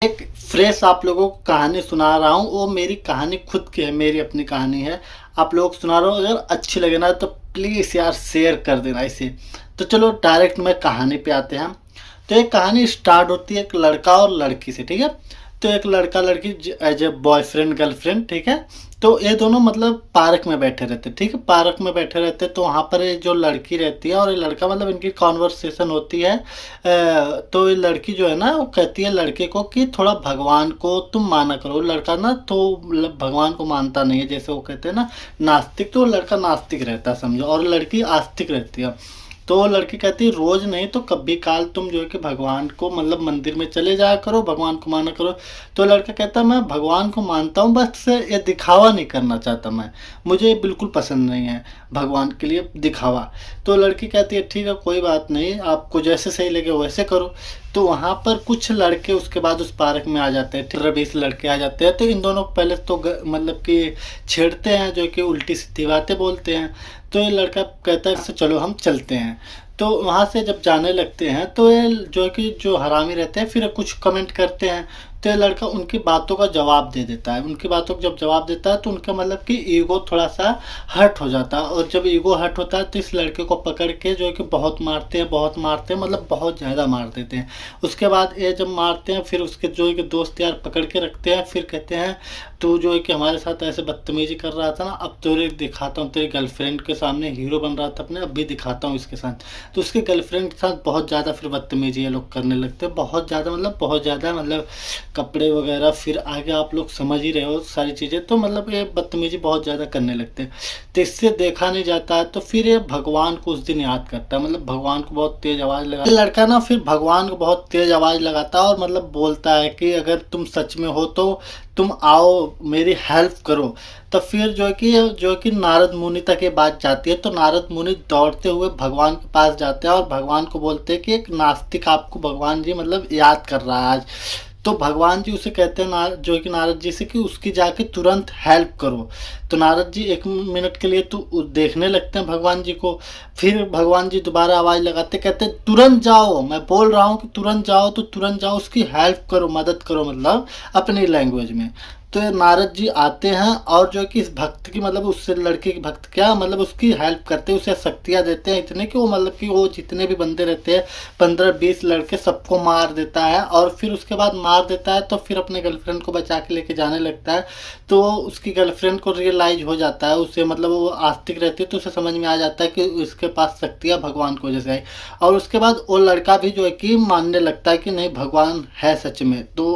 एक फ्रेश आप लोगों को कहानी सुना रहा हूँ। वो मेरी कहानी खुद की है, मेरी अपनी कहानी है। आप लोग सुना रहा हूँ, अगर अच्छी लगे ना तो प्लीज़ यार शेयर कर देना इसे। तो चलो डायरेक्ट में कहानी पे आते हैं। तो एक कहानी स्टार्ट होती है एक लड़का और लड़की से, ठीक है। तो एक लड़का लड़की एज ए बॉयफ्रेंड गर्लफ्रेंड, ठीक है। तो ये दोनों मतलब पार्क में बैठे रहते, ठीक है। पार्क में बैठे रहते तो वहाँ पर ये जो लड़की रहती है और ये लड़का, मतलब इनकी कॉन्वर्सेशन होती है। तो ये लड़की जो है ना, वो कहती है लड़के को कि थोड़ा भगवान को तुम माना करो। लड़का ना तो भगवान को मानता नहीं है, जैसे वो कहते हैं ना नास्तिक, तो लड़का नास्तिक रहता है समझो, और लड़की आस्तिक रहती है। तो वो लड़की कहती है रोज नहीं तो कभी काल तुम जो है कि भगवान को मतलब मंदिर में चले जाया करो, भगवान को माना करो। तो लड़का कहता मैं भगवान को मानता हूँ, बस ये दिखावा नहीं करना चाहता, मैं मुझे ये बिल्कुल पसंद नहीं है भगवान के लिए दिखावा। तो लड़की कहती है ठीक है कोई बात नहीं, आपको जैसे सही लगे वैसे करो। तो वहाँ पर कुछ लड़के उसके बाद उस पार्क में आ जाते हैं, 15-20 लड़के आ जाते हैं। तो इन दोनों को पहले तो मतलब कि छेड़ते हैं, जो कि उल्टी सीधी बातें बोलते हैं। तो ये लड़का कहता है "अच्छा, चलो हम चलते हैं"। तो वहाँ से जब जाने लगते हैं तो ये जो है कि जो हरामी रहते हैं फिर कुछ कमेंट करते हैं। तो ये लड़का उनकी बातों का जवाब दे देता है। उनकी बातों का जब जवाब देता है तो उनका मतलब कि ईगो थोड़ा सा हर्ट हो जाता है, और जब ईगो हर्ट होता है तो इस लड़के को पकड़ के जो है कि बहुत मारते हैं, बहुत मारते हैं, मतलब बहुत ज़्यादा मार देते हैं। उसके बाद ये जब मारते हैं फिर उसके जो है कि दोस्त यार पकड़ के रखते हैं, फिर कहते हैं तू जो है कि हमारे साथ ऐसे बदतमीजी कर रहा था ना, अब तेरे दिखाता हूँ, तेरी गर्लफ्रेंड के सामने हीरो बन रहा था अपने, अब भी दिखाता हूँ इसके साथ। तो उसके गर्लफ्रेंड के साथ बहुत ज़्यादा फिर बदतमीजी ये लोग करने लगते हैं, बहुत ज़्यादा मतलब बहुत ज़्यादा, मतलब कपड़े वगैरह, फिर आगे आप लोग समझ ही रहे हो सारी चीज़ें। तो मतलब ये बदतमीजी बहुत ज़्यादा करने लगते हैं। तो इससे देखा नहीं जाता है, तो फिर ये भगवान को उस दिन याद करता है, मतलब भगवान को बहुत तेज आवाज़ लगा लड़का ना, फिर भगवान को बहुत तेज आवाज़ लगाता है और मतलब बोलता है कि अगर तुम सच में हो तो तुम आओ मेरी हेल्प करो। तो फिर जो कि नारद मुनि तक ये बात जाती है। तो नारद मुनि दौड़ते हुए भगवान के पास जाते हैं और भगवान को बोलते हैं कि एक नास्तिक आपको भगवान जी मतलब याद कर रहा है आज। तो भगवान जी उसे कहते हैं जो कि नारद जी से कि उसकी जाके तुरंत हेल्प करो। तो नारद जी 1 मिनट के लिए तो देखने लगते हैं भगवान जी को। फिर भगवान जी दोबारा आवाज़ लगाते कहते हैं तुरंत जाओ, मैं बोल रहा हूँ कि तुरंत जाओ, तो तुरंत जाओ, उसकी हेल्प करो, मदद करो, मतलब अपनी लैंग्वेज में। तो ये नारद जी आते हैं और जो कि इस भक्त की मतलब उससे लड़के की भक्त क्या मतलब उसकी हेल्प करते हैं, उसे शक्तियाँ देते हैं इतने कि वो मतलब कि वो जितने भी बंदे रहते हैं 15-20 लड़के सबको मार देता है। और फिर उसके बाद मार देता है तो फिर अपने गर्लफ्रेंड को बचा के लेके जाने लगता है। तो उसकी गर्लफ्रेंड को रियलाइज हो जाता है, उसे मतलब वो आस्तिक रहती है तो उसे समझ में आ जाता है कि उसके पास शक्तियाँ भगवान की वजह से आई। और उसके बाद वो लड़का भी जो है कि मानने लगता है कि नहीं भगवान है सच में। तो